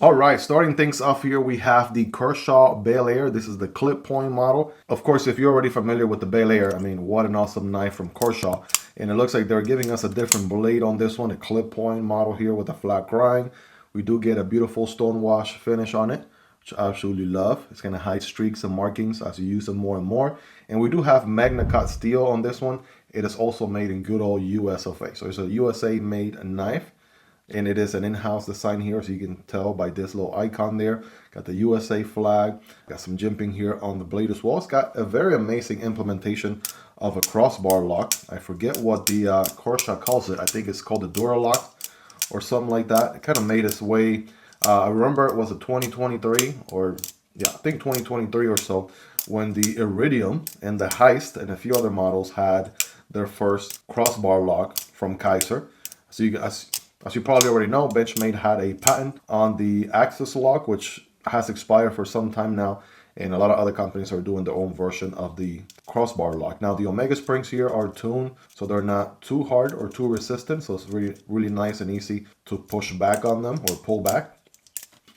All right, starting things off here, we have the Kershaw Bel. This is the clip point model. Of course, if you're already familiar with the Bel, I mean, what an awesome knife from Kershaw. And it looks like they're giving us a different blade on this one, a clip point model here with a flat grind. We do get a beautiful stonewash finish on it, which I absolutely love. It's going to hide streaks and markings as you use them more and more. And we do have MagnaCut steel on this one. It is also made in good old US of A. So it's a USA made knife. And it is an in-house design here, as you can tell by this little icon there. Got the USA flag, got some jimping here on the blade as well. It's got a very amazing implementation of a crossbar lock. I forget what the Kershaw calls it. I think it's called the Duralock or something like that. It kind of made its way. I remember it was a 2023 or yeah, I think 2023 or so, when the Iridium and the Heist and a few other models had their first crossbar lock from Kaiser. So you guys, as you probably already know, Benchmade had a patent on the Axis lock, which has expired for some time now, and a lot of other companies are doing their own version of the crossbar lock. Now, the Omega springs here are tuned, so they're not too hard or too resistant, so it's really, really nice and easy to push back on them or pull back.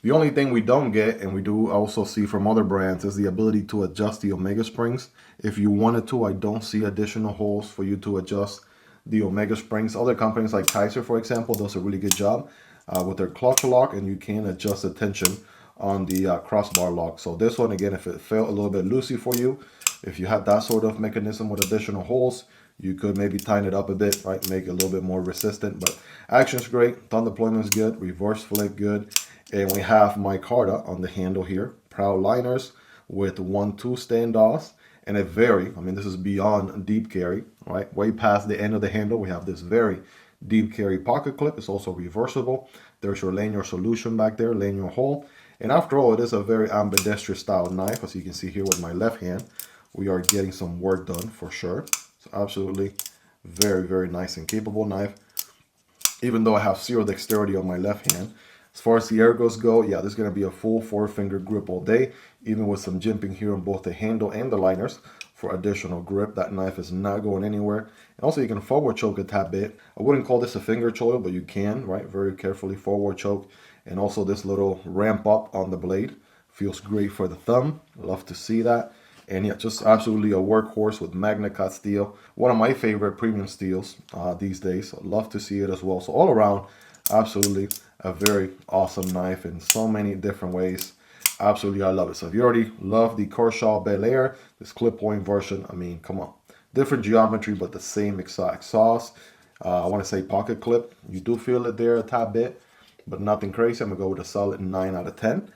The only thing we don't get, and we do also see from other brands, is the ability to adjust the Omega springs. If you wanted to, I don't see additional holes for you to adjust the Omega springs. Other companies like Kaiser, for example, does a really good job with their clutch lock, and you can adjust the tension on the crossbar lock. So this one, again, if it felt a little bit loosey for you, if you had that sort of mechanism with additional holes, you could maybe tighten it up a bit, right? Make it a little bit more resistant. But action's great, thumb deployment is good, reverse flick good, and we have micarta on the handle here, proud liners with 1-2 standoffs. And a very, I mean, this is beyond deep carry, right? Way past the end of the handle, we have this very deep carry pocket clip. It's also reversible. There's your lanyard solution back there, lanyard hole. And after all, it is a very ambidextrous style knife. As you can see here with my left hand, we are getting some work done for sure. So absolutely very, very nice and capable knife. Even though I have zero dexterity on my left hand. As far as the ergos go, yeah, this is going to be a full 4-finger grip all day, even with some jimping here on both the handle and the liners for additional grip. That knife is not going anywhere. And also, you can forward choke a tad bit. I wouldn't call this a finger choil, but you can, right? Very carefully forward choke. And also this little ramp up on the blade feels great for the thumb. Love to see that. And yeah, just absolutely a workhorse with MagnaCut steel. One of my favorite premium steels these days. I'd love to see it as well. So all around, absolutely a very awesome knife in so many different ways. Absolutely, I love it. So if you already love the Kershaw Bel, this clip point version, I mean, come on. Different geometry, but the same exact sauce. I want to say pocket clip. You do feel it there a tad bit, but nothing crazy. I'm going to go with a solid 9 out of 10.